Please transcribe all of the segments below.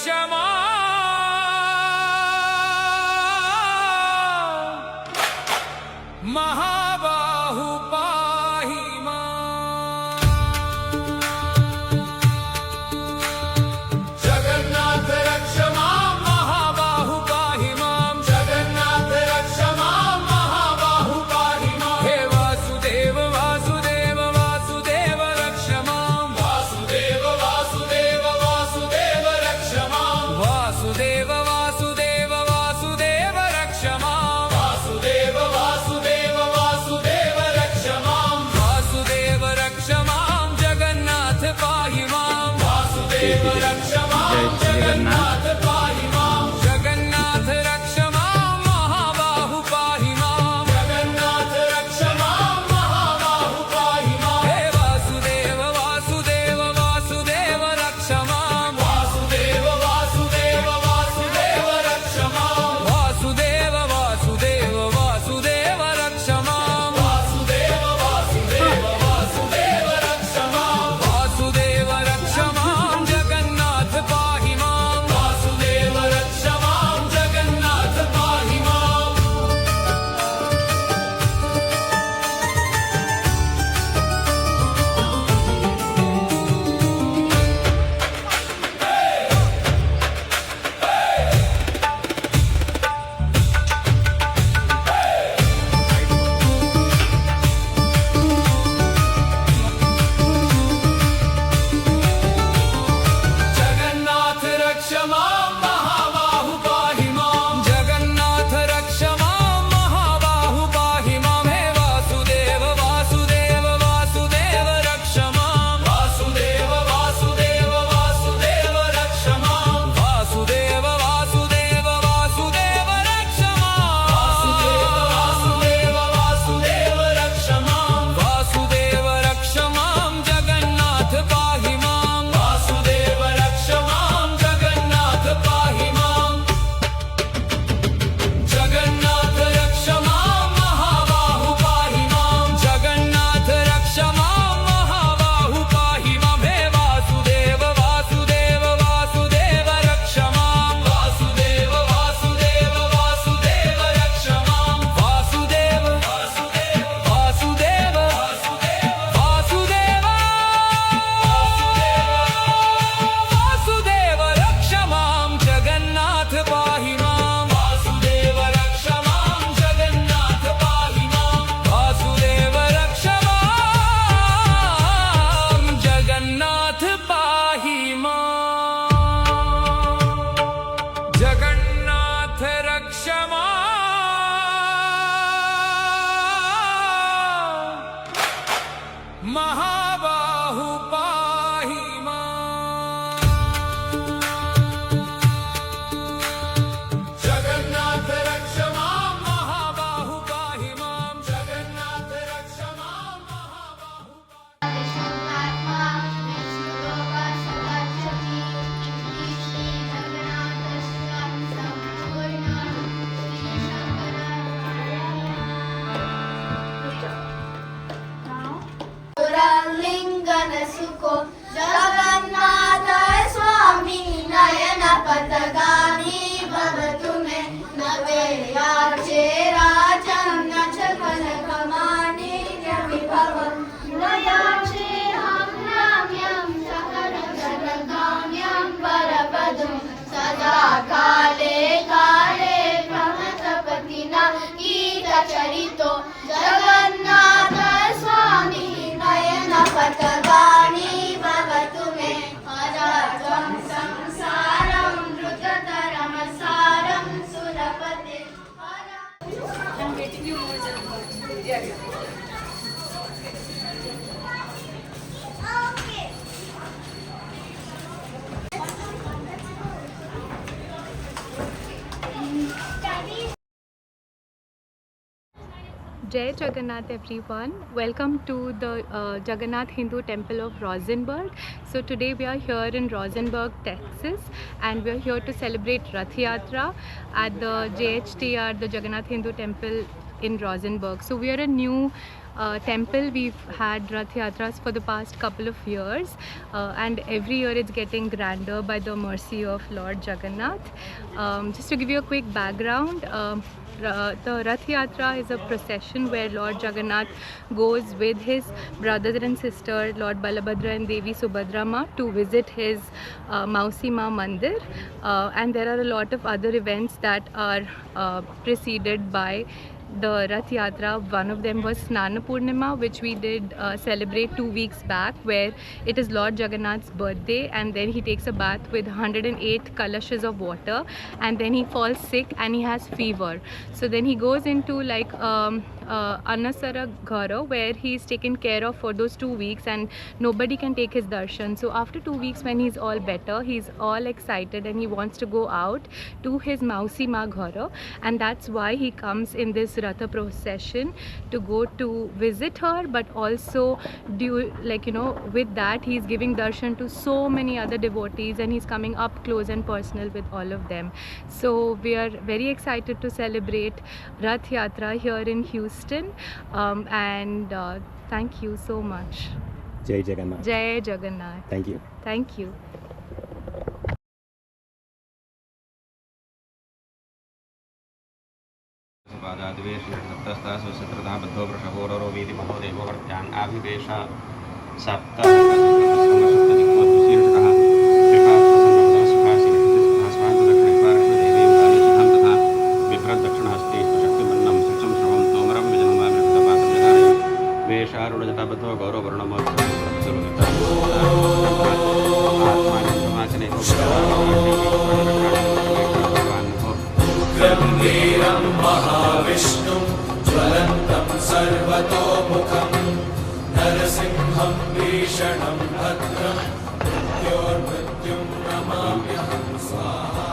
रक्षमा महाबाहु पाहि मां। जगन्नाथ रक्ष मां महाबाहु पाहि मां। जगन्नाथ रक्ष मां महाबाहु पाहि मां। हे वासुदेव वासुदेव वासुदेव रक्ष मां। वासुदेव वासुदेव वासुदेव रक्ष मां। वासुदेव वासुदेव वासुदेव रक्ष मां। वासुदेव वासुदेव वासुदेव रक्ष मां। वासुदेव रक्ष मां जगन्नाथ पाहि मां। वासुदेव रक्ष मां जगन्नाथ पाहि मां। जगन्नाथ रक्ष मां महाबाहु पाहि मां। जगन्नाथ रक्ष मां महाबाहु पाहि मां। हे वासुदेव वासुदेव वासुदेव रक्ष मां। वासुदेव वासुदेव वासुदेव रक्ष मां। वासुदेव वासुदेव वासुदेव रक्ष मां। वासुदेव वासुदेव वासुदेव रक्ष मां। वासुदेव रक्ष मां जगन्नाथ पाहि मां। वासुदेव रक्ष मां जगन्नाथ पाहि मां। जगन्नाथ रक्ष मां महाबाहु पाहि मां। जगन्नाथ रक्ष मां महाबाहु पाहि मां। हे वासुदेव वासुदेव वासुदेव रक्ष मां। वासुदेव वासुदेव वासुदेव रक्ष मां। वासुदेव वासुदेव वासुदेव रक्ष मां। वासुदेव वासुदेव वासुदेव रक्ष मां। वासुदेव रक्ष मां जगन्नाथ पाहि मां। वासुदेव रक्ष मां जगन्नाथ पाहि मां। जगन्नाथ रक्ष मां महाबाहु पाहि मां। जगन्नाथ रक्ष मां महाबाहु पाहि मां। हे वासुदेव वासुदेव वासुदेव रक्ष मां। वासुदेव वासुदेव वासुदेव रक्ष मां। वासुदेव वासुदेव वासुदेव वासुदेव वासुदेव रक्ष मां जगन्नाथ पाहि मां। वासुदेव रक्ष मां जगन्नाथ पाहि मां। वासुदेव रक्ष मां जगन्नाथ पाहि मां। जगन्नाथ रक्ष मां महाबाहु पाहि मां। जगन्नाथ रक्ष मां महाबाहु पाहि मां। जगन्नाथ रक्ष मां महाबाहु लिंगनसुको जगन्नाथ स्वामी नयन पथगामी भवतु मे नवेयाचे राजन्य सकल कमानि विभव नयाचे हम राम्यं सकल जगगाम्यं परपदं सदा काले काले प्रमथपतिना गीतचरितो जगन्नाथ स्वामी नयन पथगामी भवतु मे अराजं संसारं द्रुततरं सारं सुरपते Jai Jagannath everyone. Welcome to the Jagannath Hindu Temple of Rosenberg. So today we are here in Rosenberg, Texas, and we are here to celebrate Rath Yatra at the JHTR, the Jagannath Hindu Temple in Rosenberg. So we are a new temple, we've had Rath Yatras for the past couple of years, and every year it's getting grander by the mercy of Lord Jagannath. Just to give you a quick background, the Rath Yatra is a procession where Lord Jagannath goes with his brothers and sister Lord Balabhadra and Devi Subhadra Ma to visit his Mausi Ma Mandir, and there are a lot of other events that are preceded by the Rath Yatra. One of them was Snana Purnima, which we did celebrate 2 weeks back, where it is Lord Jagannath's birthday, and then he takes a bath with 108 kalashas of water, and then he falls sick and he has fever. So then he goes into like Anasara Ghara, where he's taken care of for those 2 weeks and nobody can take his darshan. So after 2 weeks, when he's all better, he's all excited and he wants to go out to his Mausi Ma Ghara, and that's why he comes in this Ratha procession to go to visit her, but also with that he's giving darshan to so many other devotees and he's coming up close and personal with all of them. So we are very excited to celebrate Rath Yatra here in Houston, and thank you so much. Jai Jagannath. Jai Jagannath. Thank you. Thank you. सप्तस्तासुत्रतः बद्धो वृषभोररो वीति महोदेवो वर्त्यान् आभिवेश सप्त वेशारूढजटाबद्धो गम्भीरं महाविष्णुं ज्वलन्तं सर्वतोमुखं नरसिंहं भीषणं भद्रं मृत्योर्मृत्युं नमाम्यहं स्वाहा.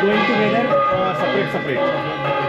Going together, separate.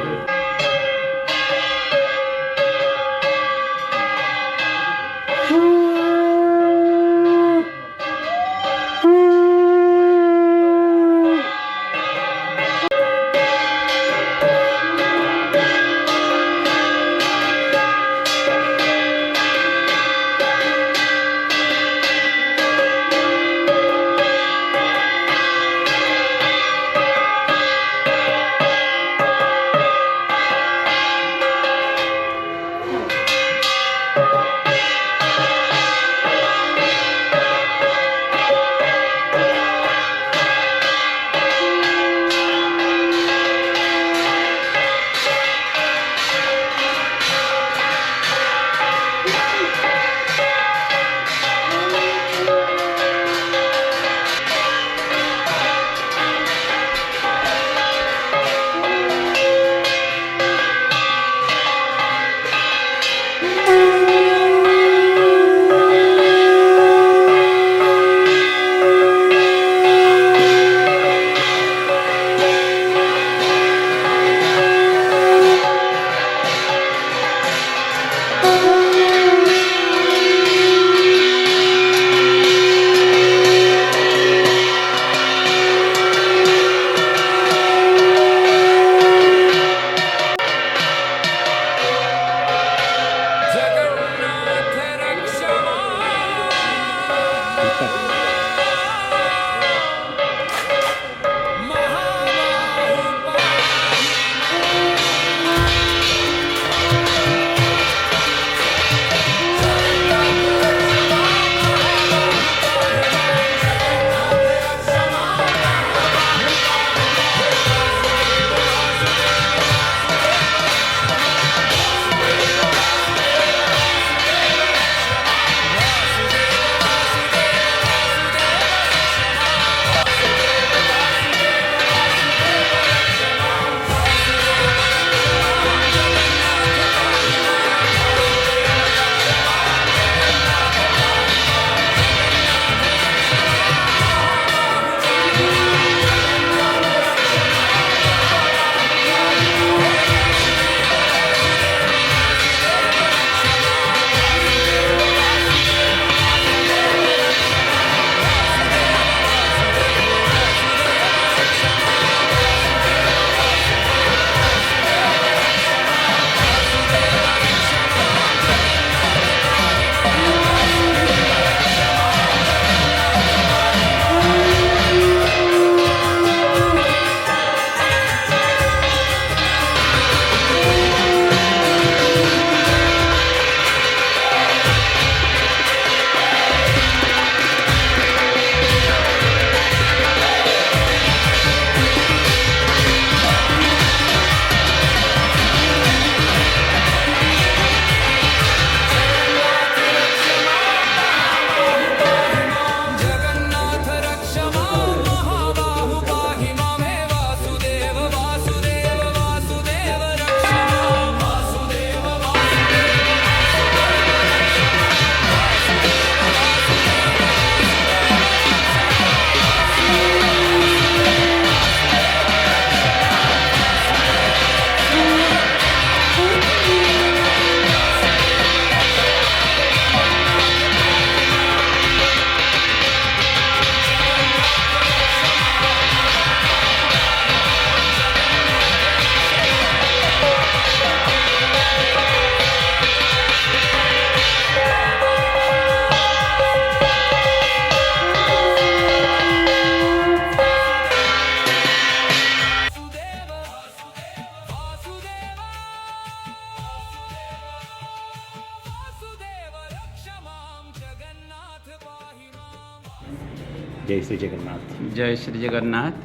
जय श्री जगन्नाथ। जय Shri Jagannath.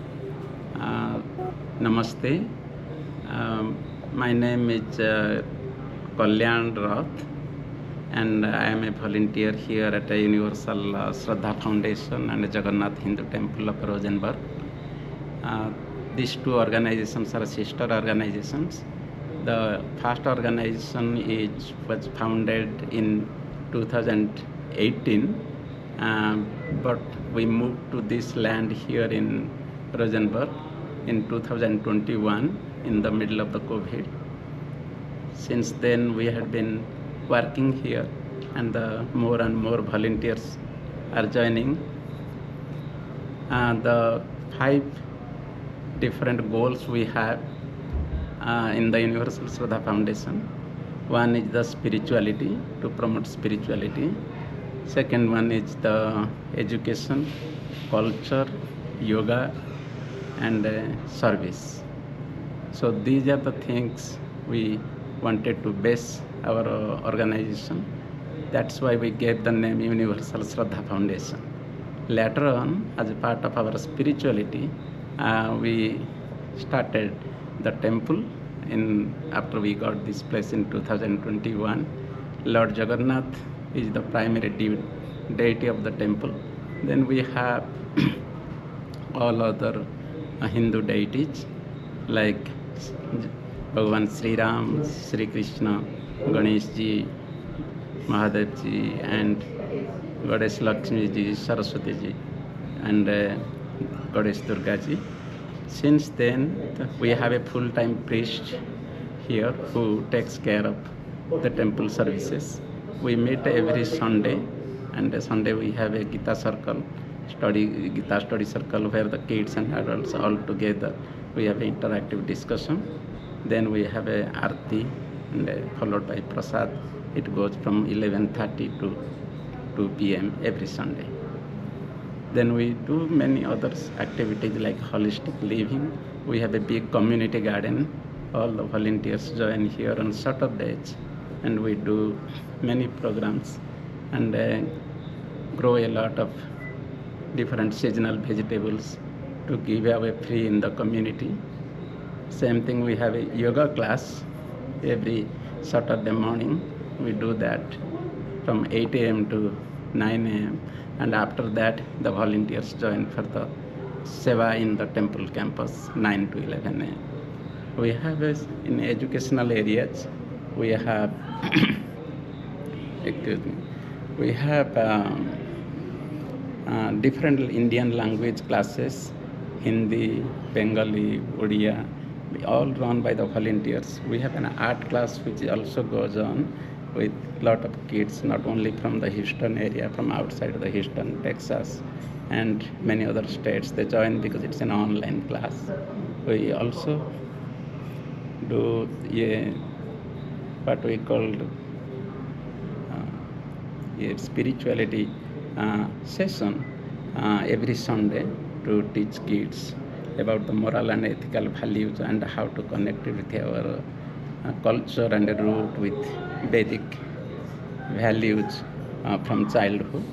Namaste. My name is Kalyan Rath, and I am a volunteer here at the Universal Shraddha Foundation and Jagannath Hindu Temple of Rosenberg. These two organizations are sister organizations. The first organization was founded in 2018, but we moved to this land here in Rosenberg in 2021 in the middle of the COVID. Since then we have been working here, and more and more volunteers are joining. The 5 different goals we have in the Universal Shraddha Foundation. One is the spirituality, to promote spirituality. Second one is the education, culture, yoga, and service. So these are the things we wanted to base our organization. That's why we gave the name Universal Shraddha Foundation. Later on, as a part of our spirituality, we started the temple after we got this place in 2021. Lord Jagannath is the primary deity of the temple. Then we have all other Hindu deities like Bhagavan Sri Ram, Sri Krishna, Ganesh ji, Mahadev ji, and Goddess Lakshmi ji, Saraswati ji, and Goddess Durga ji. Since then, we have a full-time priest here who takes care of the temple services. We meet every Sunday, and Sunday we have a Gita circle, Gita study circle, where the kids and adults all together we have interactive discussion. Then we have a Aarti, and followed by Prasad. It goes from 11:30 to 2 p.m. every Sunday. Then we do many other activities like holistic living. We have a big community garden. All the volunteers join here on Saturdays, and we do many programs and grow a lot of different seasonal vegetables to give away free in the community. Same thing, we have a yoga class every Saturday morning. We do that from 8 a.m. to 9 a.m. and after that the volunteers join for the seva in the temple campus 9 to 11 a.m. We have in educational areas, we have we have different Indian language classes, Hindi, Bengali, Odia, all run by the volunteers. We have an art class which also goes on with a lot of kids, not only from the Houston area, from outside of the Houston, Texas, and many other states. They join because it's an online class. We also do what we call a spirituality session every Sunday to teach kids about the moral and ethical values and how to connect it with our culture and root with Vedic values from childhood.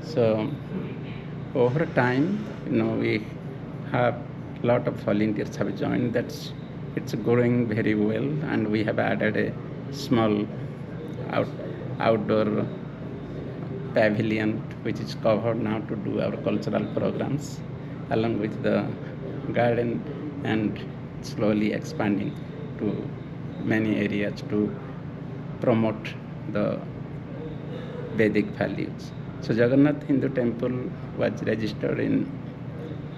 So over time, we have a lot of volunteers have joined. It's growing very well, and we have added a small outdoor pavilion which is covered now to do our cultural programs along with the garden, and slowly expanding to many areas to promote the Vedic values. So Jagannath Hindu Temple was registered in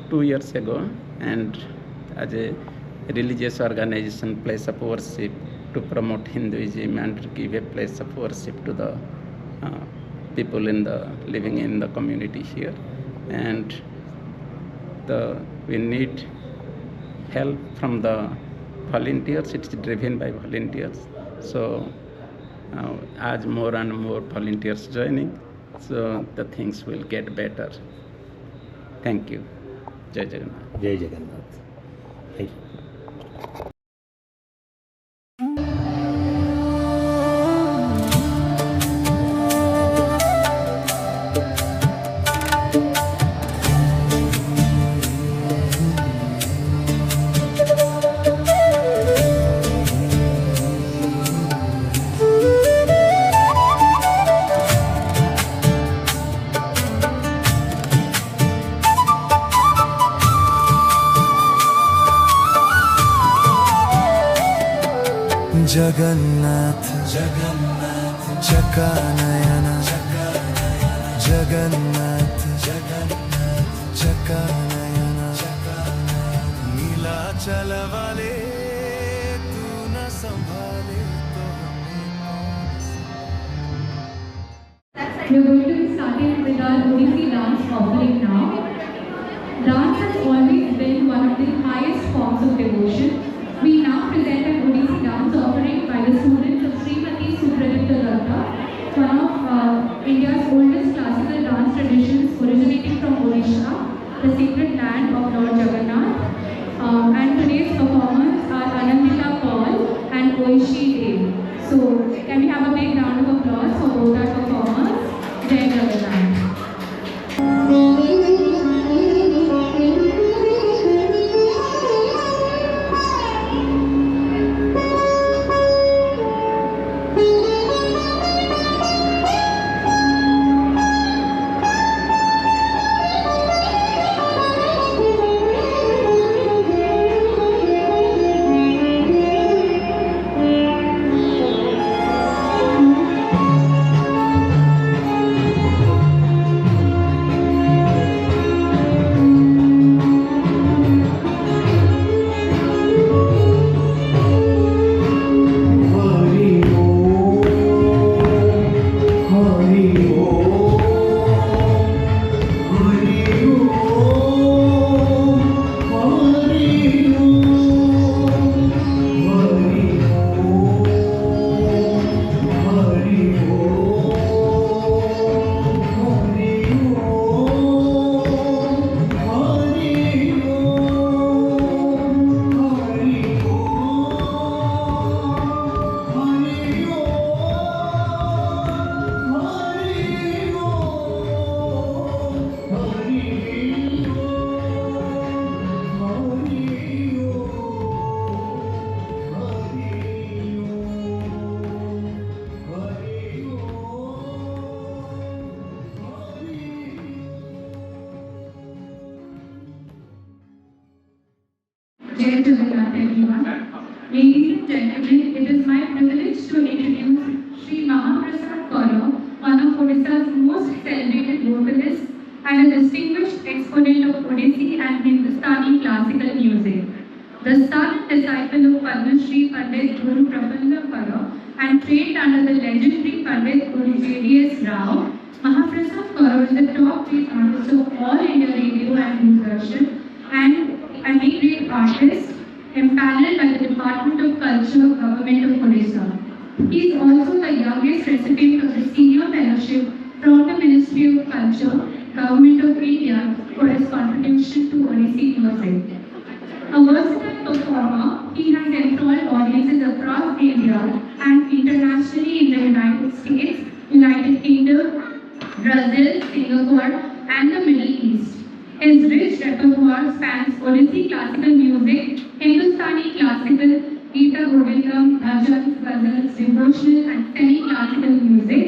2 years ago, and as a religious organization, place of worship to promote Hinduism and to give a place of worship to the people living in the community here. And we need help from the volunteers. It's driven by volunteers. So as more and more volunteers joining, so the things will get better. Thank you. Jai Jagannath. Jai Jagannath. Thank you. Jagannath Jagannath Chakanayan Jagannath Jagannath Chakanayan Nilachal वाले तू न संभाले तो We are going to be starting with our Odissi dance offering now. Dance has always been one of the highest forms of devotion. We now present an Odissi dance offering by the students of Srimati Supradipta Datta, one of India's oldest classical dance traditions originating from Odisha, the sacred land of Lord Jagannath. And today's performers are Anandita Paul and Oishi Dev. So, can we have a big round of applause for both our performers? Jai Jagannath. Jai Jagannath, everyone. Ladies and gentlemen, it is my privilege to introduce Sri Mahaprasad Kaur, one of Odisha's most celebrated vocalists and a distinguished exponent of Odissi and Hindustani classical music. The son and disciple of Padma Shri Pandit Guru Prabandha Kaur and trained under the legendary Pandit Guru J.D.S. Rao, Mahaprasad Kaur is the top paid artist of all India Radio and Doordarshan and a great artist empaneled by the Department of Culture, Government of Odisha. He is also the youngest recipient of the Senior Fellowship from the Ministry of Culture, Government of India for his contribution to Odissi music. A versatile performer, he has enthralled audiences across India and internationally in the United States, United Kingdom, Brazil, Singapore, and the Middle East. His rich repertoire spans Odissi classical music, Hindustani classical, Gita Govindam, bhajans, ghazals, devotional and semi-classical music,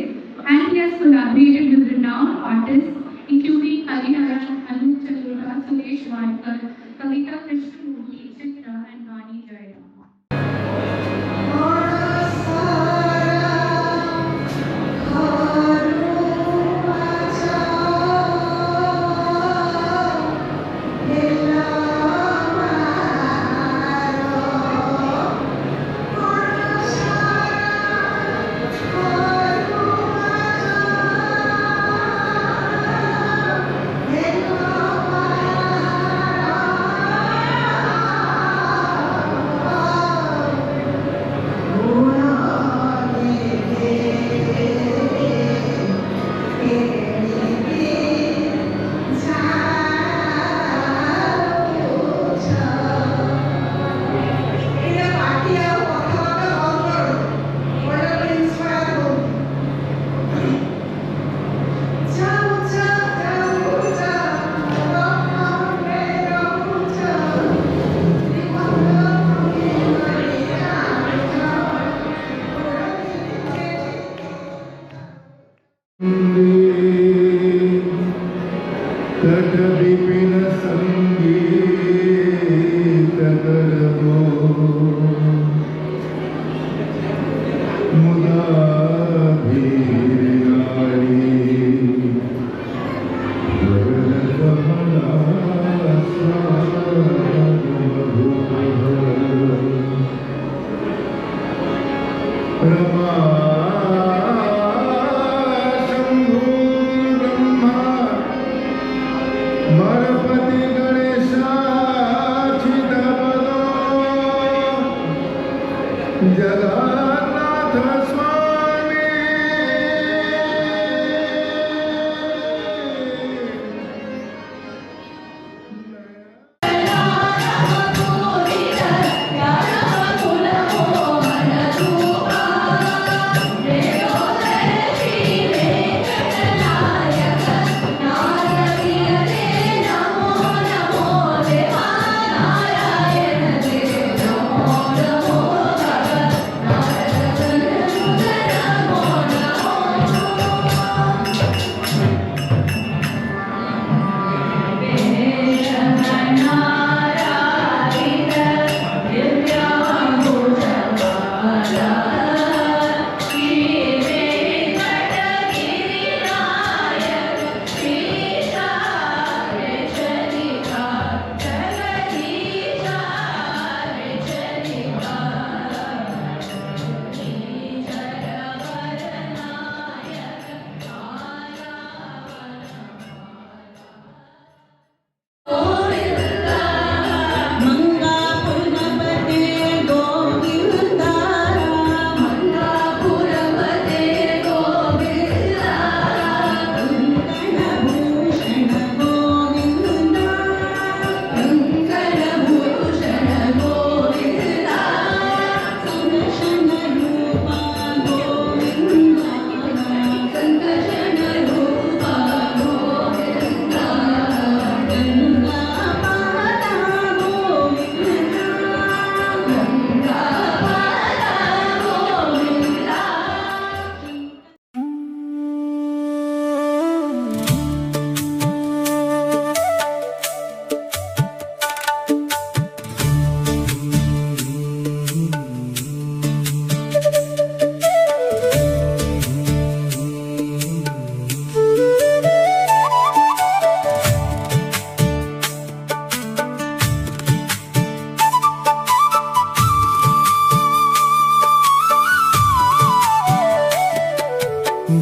and he has collaborated with renowned artists including Hariharan, Anup Chandra, Suresh Wadkar, Kavita Krishnamurthy, Chitra, and Vani Jayaraman.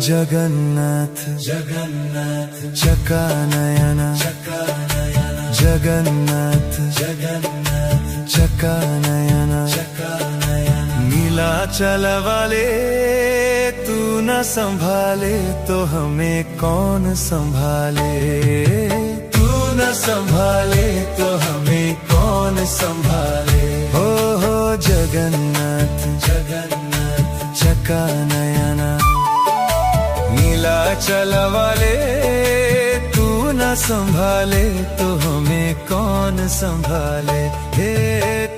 Jagannath Jagannath Chakanayan Jagannath Jagannath Chakanayan Nilachal वाले तू न संभाले तो हमें कौन संभाले, तू न संभाले तो हमें कौन संभाले। हो जगन्नाथ जगन्नाथ चकानयना नीलाचल वाले तू न संभाले तो हमें कौन संभाले, हे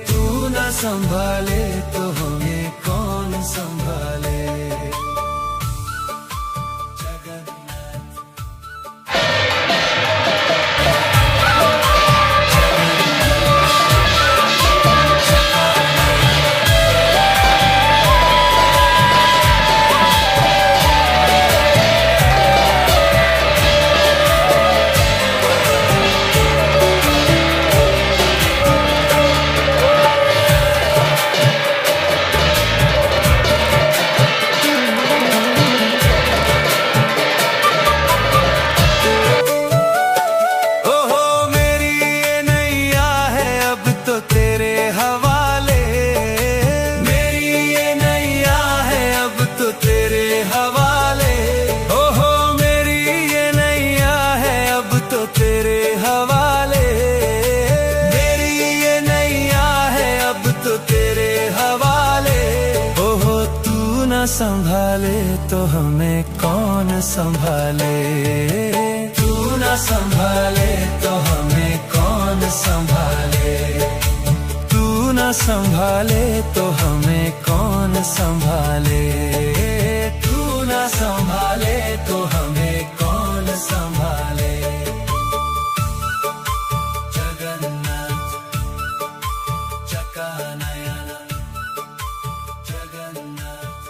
तू न संभाले तो हमें कौन संभाले। संभाले तो हमें कौन संभाले, तू न संभाले तो हमें कौन संभाले, तू न संभाले तो हमें कौन संभाले, तू न संभाले तो हमें कौन संभाले। जगन्नाथ चकानयन जगन्नाथ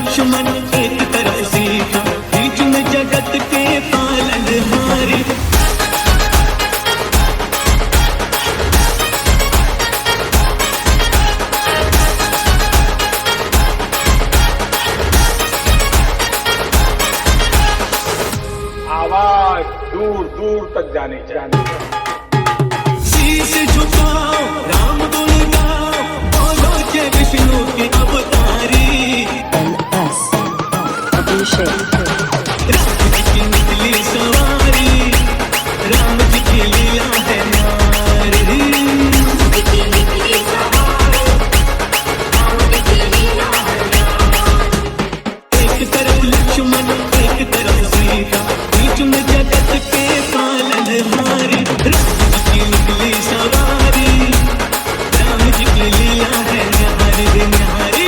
लक्ष्मण एक तरफ सीता, बीच में जगत के पालनहारी। आवाज दूर दूर तक जानी चाहिए। शीश झुकाओ, राम गुण गाओ, बोलो जय विष्णु की अवतारी। राम जी की निकली सवारी, राम जी की लीला है न्यारी। एक तरफ लक्ष्मण एक तरफ सीता, बीच में जगत के पालनहारी। राम जी की निकली सवारी, राम जी की लीला है न्यारी रे न्यारी।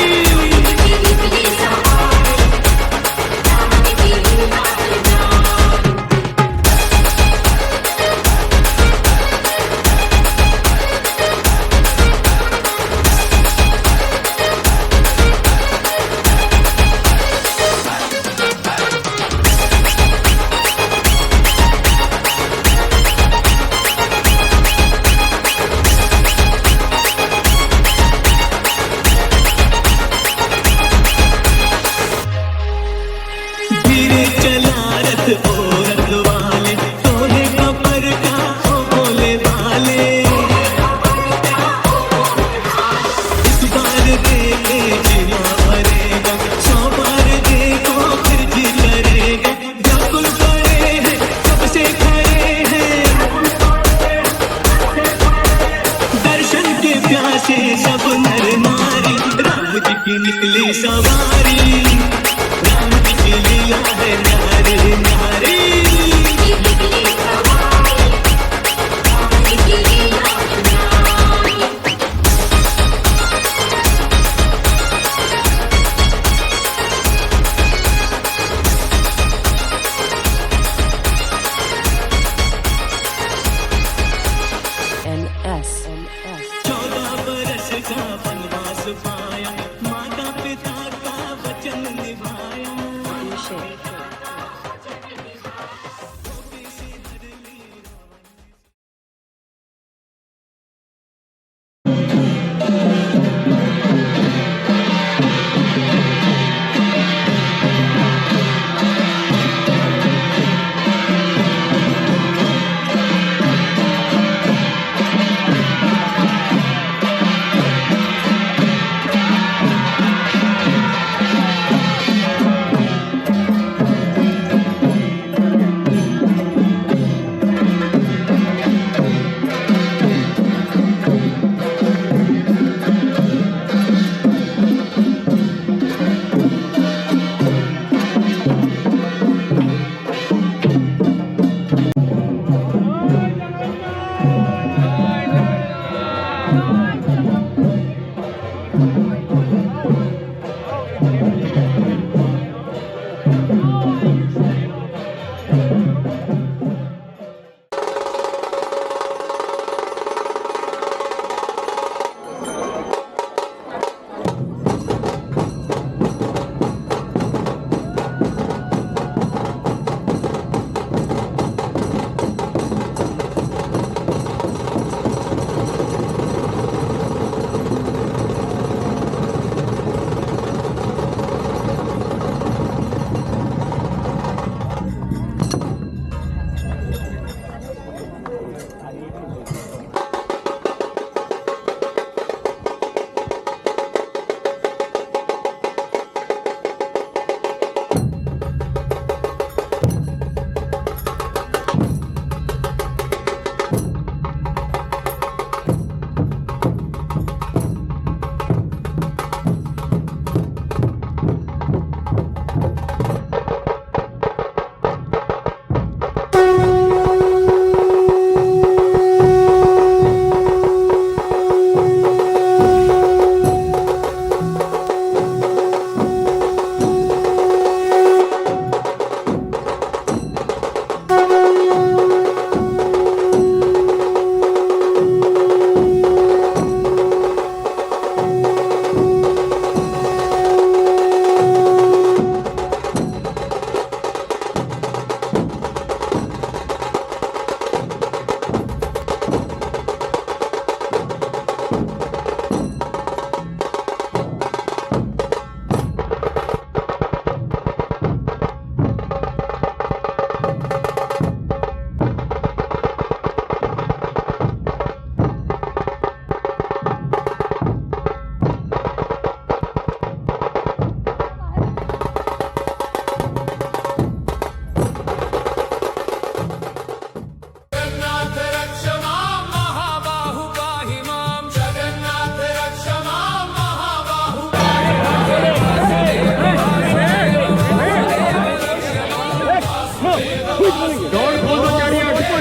धीरे चला रथ ओ रथ वाले, तोले कपर का ओ बोले वाले। इस बार देखे जीना भरेगा, 100 बार देखो फिर जी करेगा। व्याकुल पड़े हैं सबसे खड़े हैं, दर्शन के प्यासे सब नर नारी। राम जी की निकली सवारी, राम जी की लीला है न्यारी न्यारी। NS 14 बरस का वनवास पाया, माता पिता का वचन निभाया।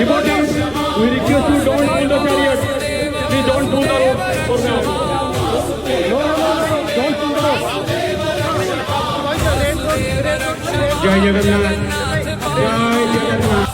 Devotees, we request you don't pull the chariot. Please don't pull the rope for now. No, don't pull the rope. Jai Jagannath. Jai Jagannath.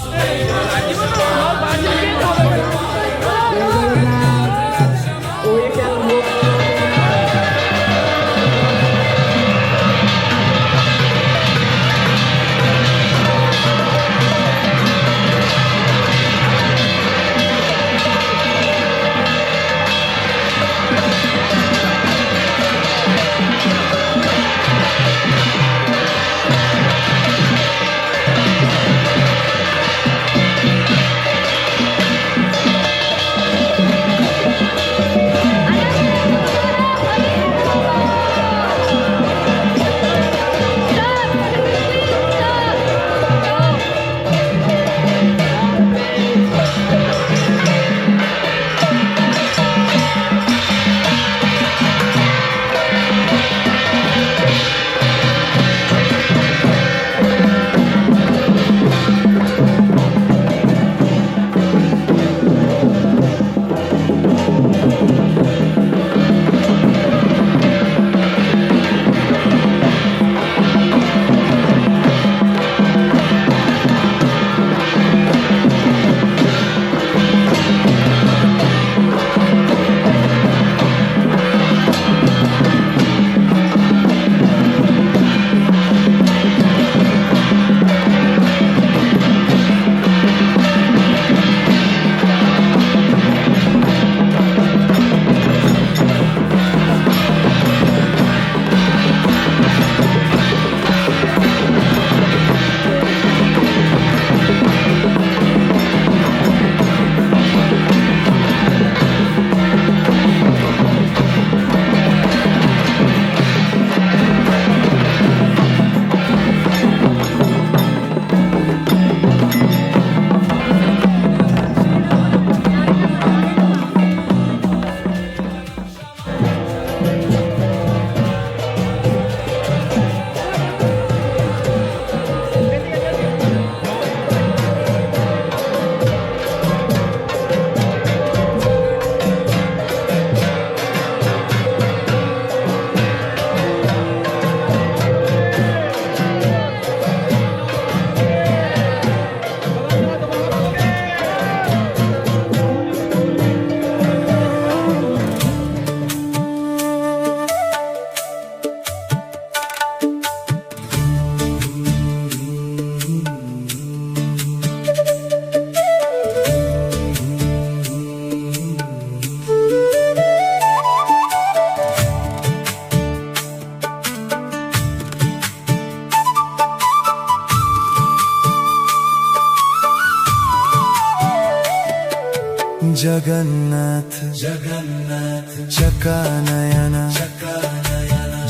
Jagannath Jagannath चकानयना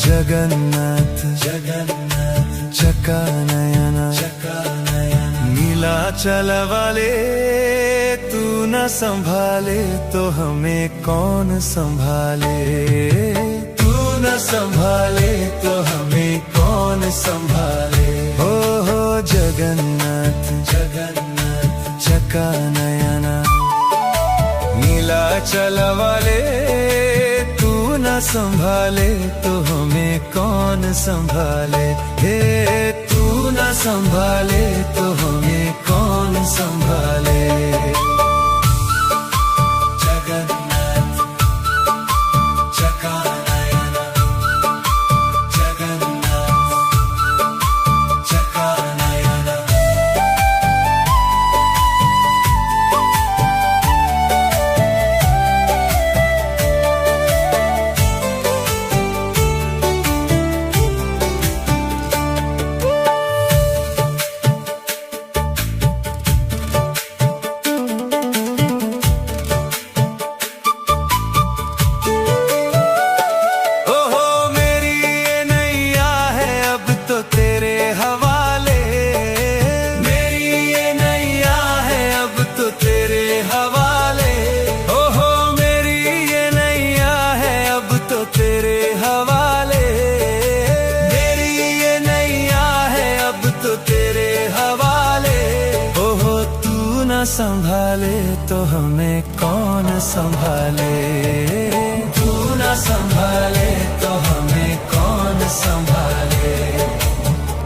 Jagannath Jagannath चकानयना Nilachal वाले तू न संभाले तो हमें कौन संभाले, तू न संभाले तो हमें कौन संभाले। हो जगन्नाथ जगन्नाथ चकानयना नीलाचल वाले तू न संभाले तो हमें कौन संभाले। हे तू न संभाले तो हमें कौन संभाले। जगन्नाथ चकानयना जगन्नाथ चकानयना संभाले तो हमें कौन संभाले, तू न संभाले तो हमें कौन संभाले,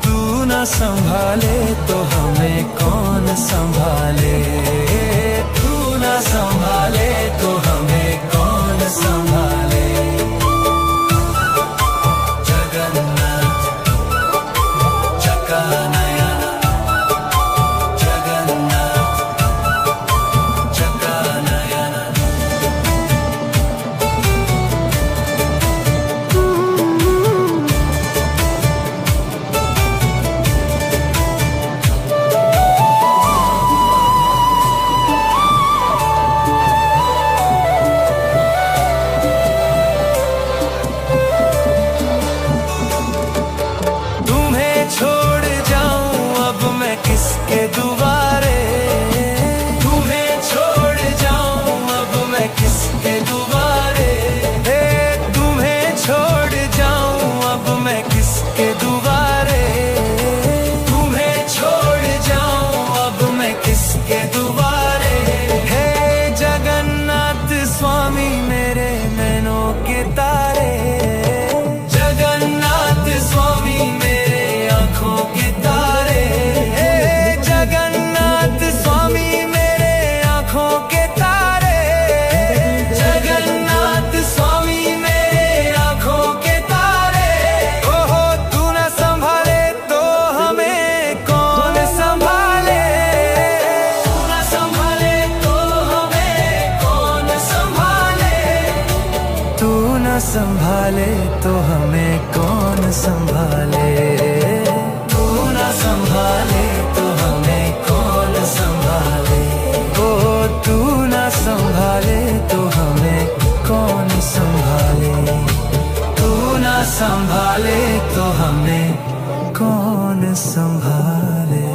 तू न संभाले तो हमें कौन संभाले, तू न संभाले तो हमें कौन संभाले। जगन्नाथ चकानयन, जगन्नाथ चकानयन। किसके दुबारे, तुम्हें छोड़ जाऊं अब मैं किसके दुबारे, तुम्हें छोड़ जाऊं अब मैं किसके दुबारे, तुम्हें छोड़ जाऊं अब मैं किसके दुबारे। हे जगन्नाथ स्वामी मेरे नैनों के तारे, जगन्नाथ स्वामी मेरे आँखों के तारे, जगन्नाथ स्वामी मेरे आँखों के तारे, जगन्नाथ स्वामी मेरे आँखों के तारे। ओहो तू न संभाले तो हमें कौन संभाले, तू न संभाले तो हमें कौन संभाले, तू न संभाले तो हमें कौन संभाले, तू न संभाले तो हमें कौन संभाले, ओ तू न संभाले तो हमें कौन संभाले, तू न संभाले तो हमें कौन संभाले।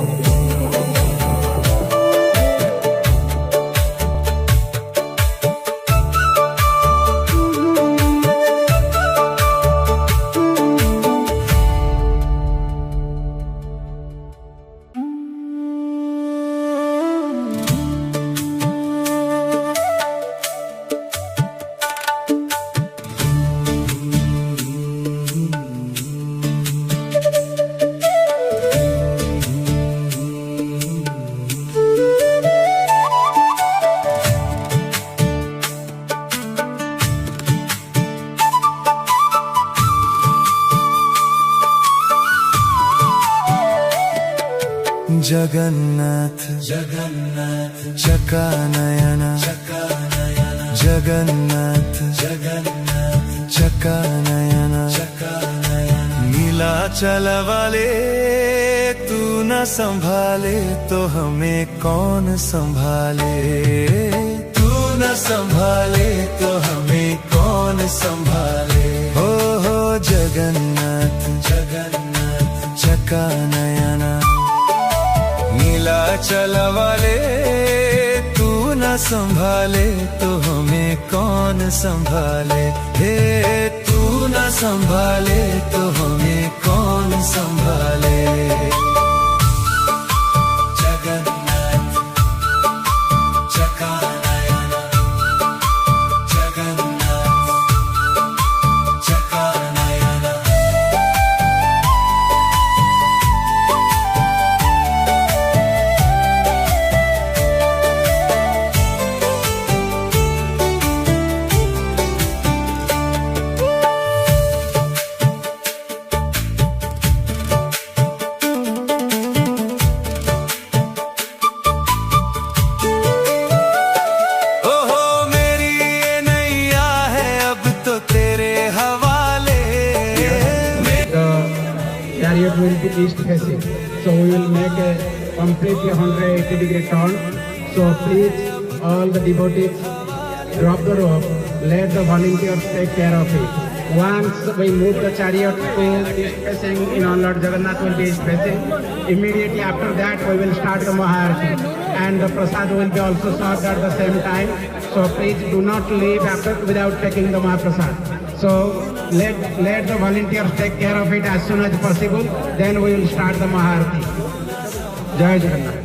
जगन्नाथ जगन्नाथ चकानयन, चकानयन जगन्नाथ जगन्नाथ चकानयन, चकानयन। नीलाचल वाले तू न संभाले तो हमें कौन संभाले, तू न संभाले तो हमें कौन संभाले। हो जगन्नाथ जगन्नाथ चकानयन, नीलाचल वाले तू न संभाले तो हमें कौन संभाले, हे तू न संभाले तो हमें कौन संभाले। Jagannath Chakanayan, Jagannath चकानयन। Chariot will be east facing, so we will make a completely 180-degree turn. So please, all the devotees, drop the rope. Let the volunteers take care of it. Once we move the chariot to east facing, in on Lord Jagannath will be east facing. Immediately after that, we will start the Maharati, and the prasad will be also served at the same time. So please do not leave after without taking the Mahaprasad. So let the volunteers take care of it as soon as possible. Then we will start the Maharati. Jai Jagannath.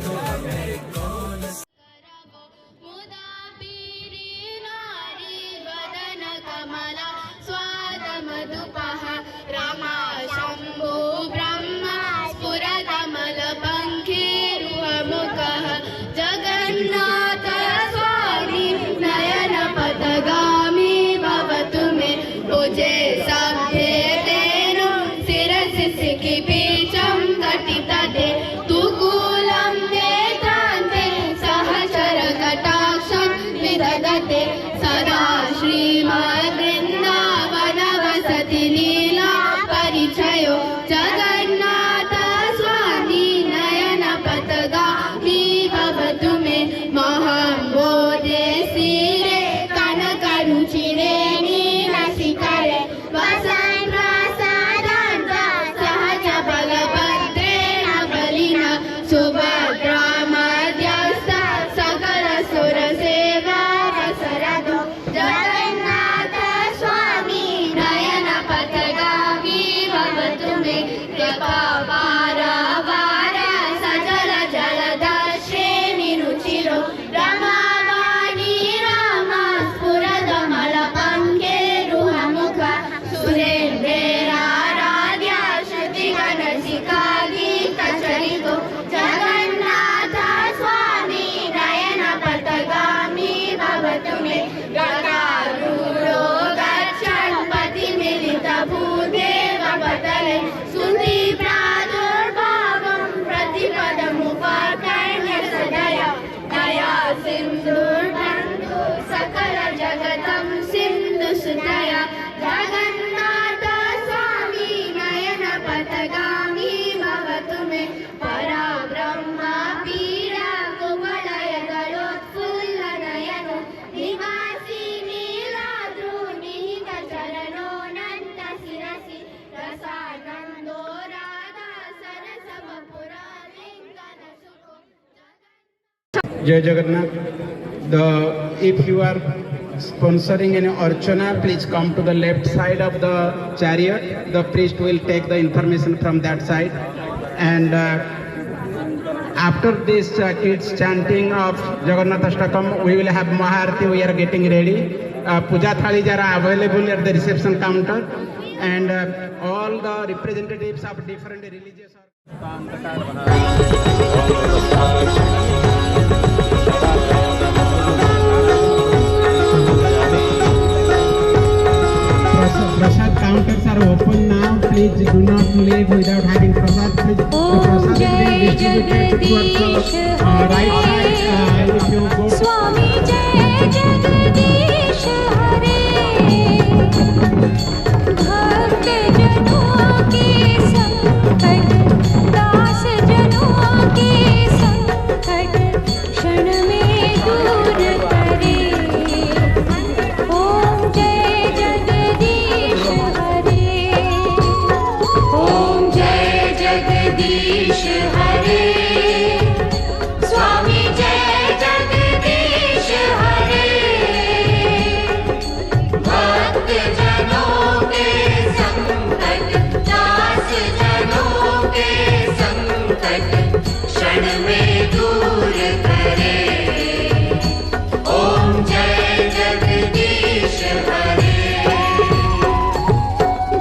लीला परिचयो जगन्नाथ स्वामी नयन पथगामी भवतु मे महाम्बोधे शिरे कनकरुचिरे नीलशिखरे वसन् प्रसादान्त सहज बलभद्रेण बलिना सुभद्रा मध्यस्थ सकल सुरसेवा वसरतु जगन्नाथ स्वामी नयन पथगामी भवतु मे कृपापार वार सजल जलदर्शे निरुचिरो रमावाणी रामा स्फुरदमलपङ्के रुहमुख सुरेन्द्रेराराध्य श्रुतिगणशिखा गीतचरितो जगन्नाथ स्वामी नयन पथगामी भवतु मे गदारूढो गच्छन् पतिमिलितभूदेव पतले सुधि प्रादुर्भावं प्रतिपदमुपकर्ण्य सदया दया सिन्धुर्बन्धु सकल जगतं सिन्धुसुतया जगन्नाथ स्वामी नयन पथगामी भवतु मे पराब्रह्म पीडा कुवलयदलोत्फुल्ल नयनो निवासी नीलाद्रु निहित चरणो नन्द शिरसि रसानन्दो राधा सरस वपुरा लिङ्गन सुखो Jai Jagannath. If you are sponsoring any Archana, please come to the left side of the chariot. The priest will take the information from that side. And after this kids chanting of Jagannath Ashtakam, we will have Maharati. We are getting ready. Puja Thali are available at the reception counter. And all the representatives of different religious Prasad counters are open now. Please do not leave without having prasad. Please, the prasad is being distributed towards the right side. If you go स्वामी जय जगदीश हरे भक्त जनों के संकट दास जनों के संकट क्षण में दूर करे ओम जय जगदीश हरे ओम जय जगदीश हरे स्वामी जय जगदीश हरे भक्त जनों के संकट दास जनों के संकट क्षण में दूर करे ओम जय जगदीश हरे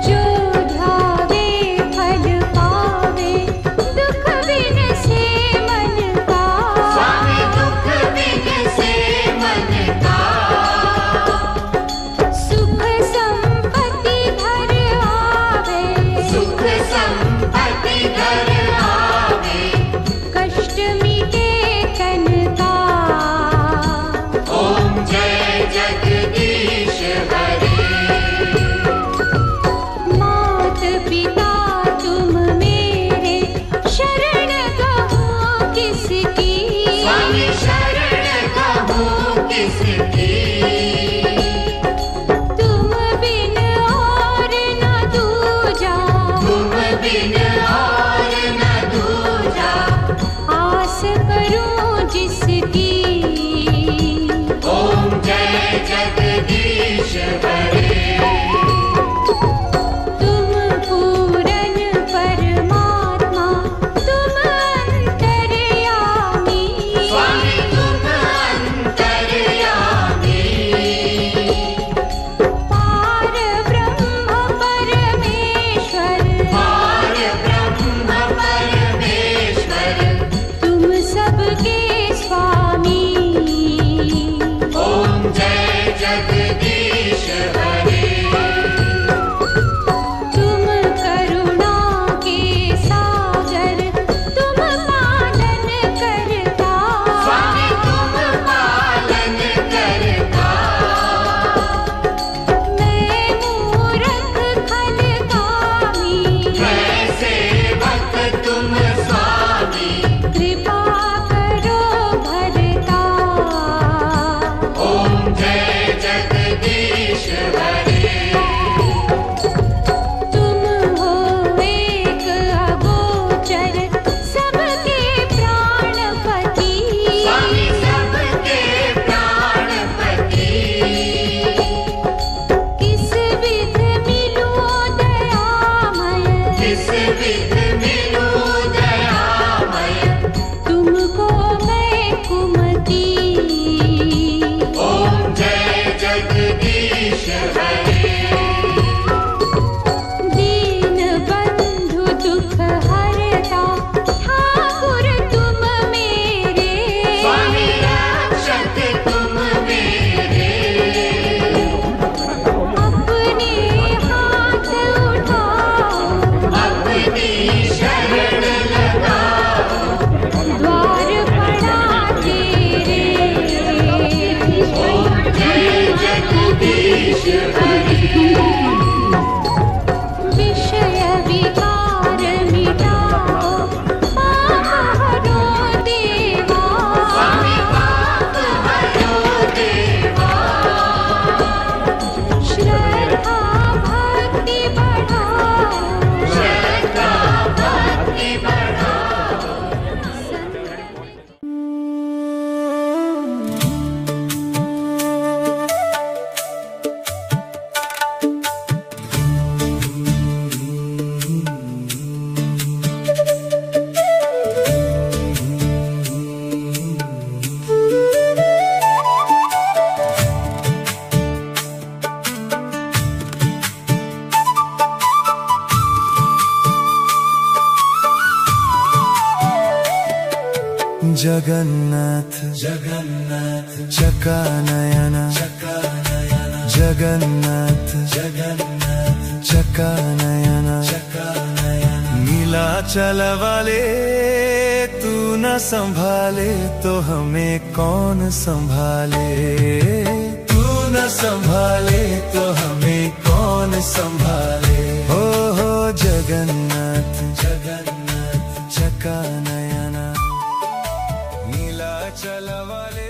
जो ध्यावे फल पावे दुख बिन से मन का स्वामी दुख बिन से मन का सुख संपत्ति घर आवे सुख संपत्ति घर आवे कष्ट मिटे तन का ओम जय जगदीश हरे मात पिता तुम मेरे शरण कहो किसकी स्वामी शरण कहो किसकी तुम बिन और न दूजा तुम बिन और न दूजा आस करूं जिसकी ओम जय जगदीश हरे तुम पूरन परमात्मा तुम अंतर्यामी स्वामी तुम अंतर्यामी जगन्नाथ जगन्नाथ चकानयन जगन्नाथ जगन्नाथ चकानयन नीलाचल वाले तू न संभाले तो हमें कौन संभाले, तू न संभाले तो हमें कौन संभाले। हो जगन्नाथ जगन्नाथ चकानयन नीलाचल वाले।